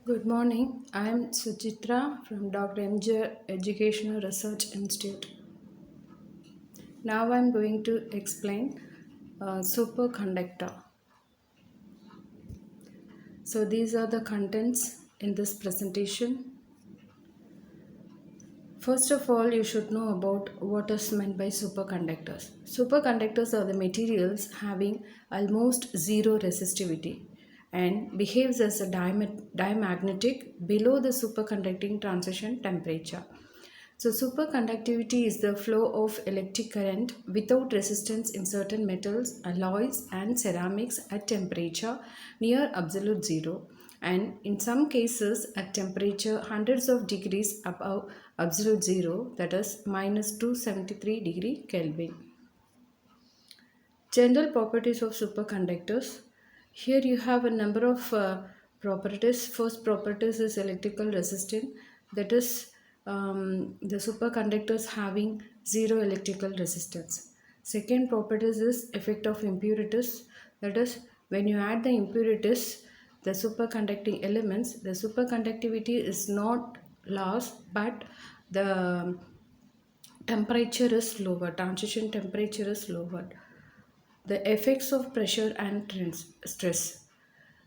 Good morning. I am Suchitra from Dr. MJ Educational Research Institute. Now I am going to explain superconductor. So these are the contents in this presentation. First of all, you should know about what is meant by superconductors. Superconductors are the materials having almost zero resistivity and behaves as a diamagnetic below the superconducting transition temperature. So, superconductivity is the flow of electric current without resistance in certain metals, alloys, and ceramics at temperature near absolute zero, and in some cases at temperature hundreds of degrees above absolute zero, that is minus 273 degree Kelvin. General properties of superconductors. Here you have a number of properties. First properties is electrical resistance. That is the superconductors having zero electrical resistance. Second properties is effect of impurities. That is when you add the impurities, the superconducting elements, the superconductivity is not lost, but the temperature is lower. Transition temperature is lower. The effects of pressure and stress.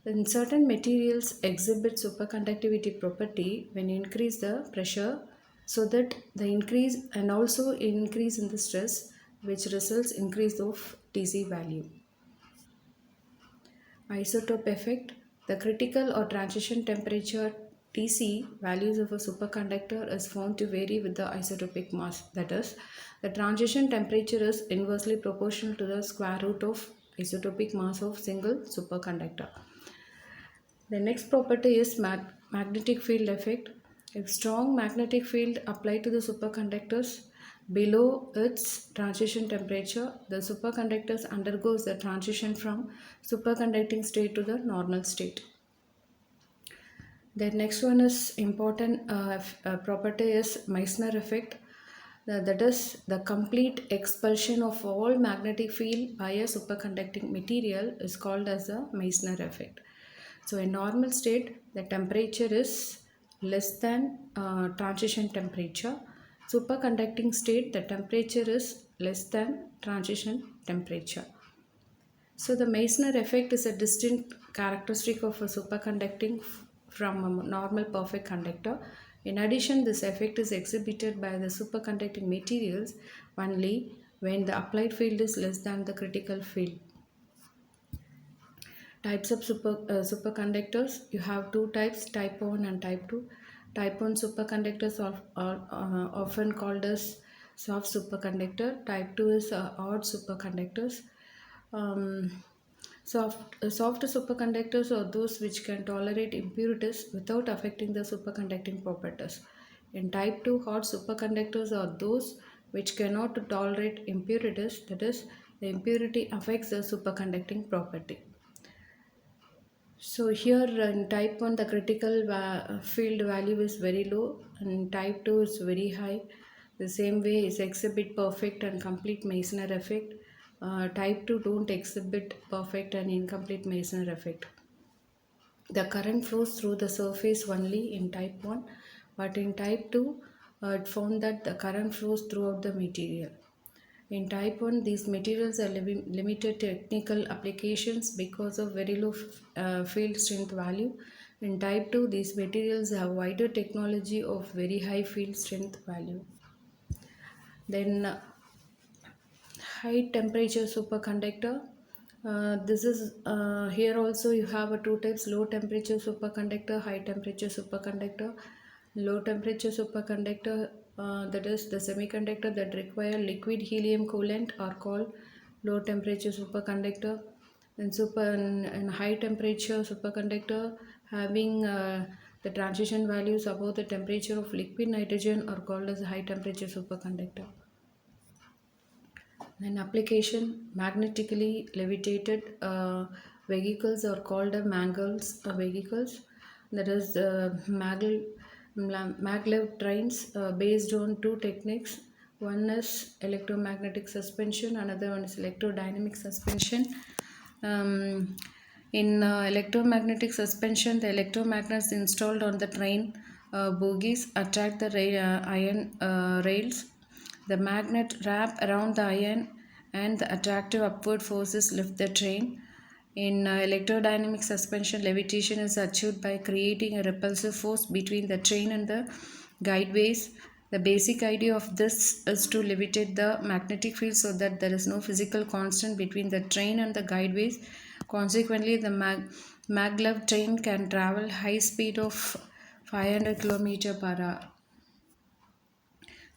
In certain materials exhibit superconductivity property when you increase the pressure, so that the increase and also increase in the stress, which results increase of TC value. Isotope effect. The critical or transition temperature Tc values of a superconductor is found to vary with the isotopic mass. That is, the transition temperature is inversely proportional to the square root of isotopic mass of single superconductor. The next property is magnetic field effect. If strong magnetic field applied to the superconductors below its transition temperature, the superconductors undergoes the transition from superconducting state to the normal state. The next one is important property is Meissner effect. That is the complete expulsion of all magnetic field by a superconducting material is called as a Meissner effect. So in normal state, the temperature is less than transition temperature. Superconducting state, the temperature is less than transition temperature. So the Meissner effect is a distinct characteristic of a superconducting from a normal perfect conductor. In addition, this effect is exhibited by the superconducting materials only when the applied field is less than the critical field. Types of superconductors. You have two types, type 1 and type 2. Type 1 superconductors are often called as soft superconductor. Type 2 is odd superconductors. Soft superconductors are those which can tolerate impurities without affecting the superconducting properties. In type 2, hard superconductors are those which cannot tolerate impurities, that is, the impurity affects the superconducting property. So here in type 1 the critical field value is very low, and type 2 is very high. The same way is exhibit perfect and complete Meissner effect. Type 2 don't exhibit perfect and incomplete Meissner effect. The current flows through the surface only in type 1, but in type 2 it found that the current flows throughout the material. In type 1, these materials are limited technical applications because of very low field strength value. In type 2, these materials have wider technology of very high field strength value. Then high temperature superconductor. This is here also you have a two types: low temperature superconductor, high temperature superconductor. Low temperature superconductor, that is the semiconductor that require liquid helium coolant, are called low temperature superconductor. And high temperature superconductor having the transition values above the temperature of liquid nitrogen are called as high temperature superconductor. Then application: magnetically levitated vehicles are called Mangles vehicles. That is maglev trains based on two techniques. One is electromagnetic suspension, another one is electrodynamic suspension. Um, In electromagnetic suspension, the electromagnets installed on the train bogies attract the iron rails. The magnet wrap around the iron and the attractive upward forces lift the train. In electrodynamic suspension, levitation is achieved by creating a repulsive force between the train and the guideways. The basic idea of this is to levitate the magnetic field so that there is no physical constant between the train and the guideways. Consequently, the maglev train can travel high speed of 500 km per hour.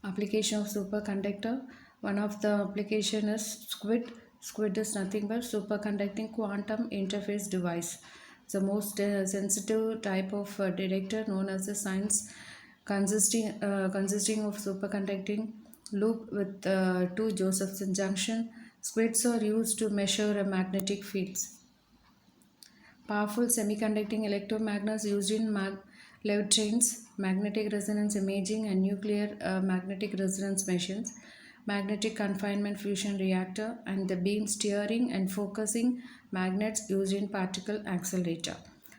Application of superconductor. One of the application is SQUID. SQUID is nothing but superconducting quantum interface device. It's the most sensitive type of detector known as the science, consisting of superconducting loop with two Josephson junction. SQUIDs are used to measure magnetic fields. Powerful semiconducting electromagnets used in maglev trains, magnetic resonance imaging, and nuclear magnetic resonance machines, magnetic confinement fusion reactor, and the beam steering and focusing magnets used in particle accelerator.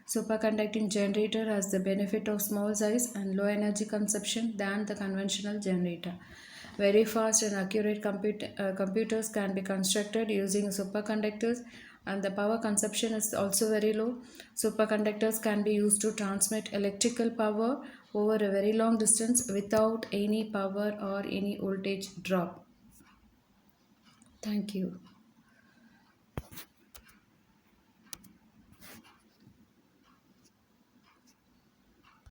Superconducting generator has the benefit of small size and low energy consumption than the conventional generator. Very fast and accurate computers can be constructed using superconductors, and the power consumption is also very low. Superconductors can be used to transmit electrical power over a very long distance without any power or any voltage drop. Thank you.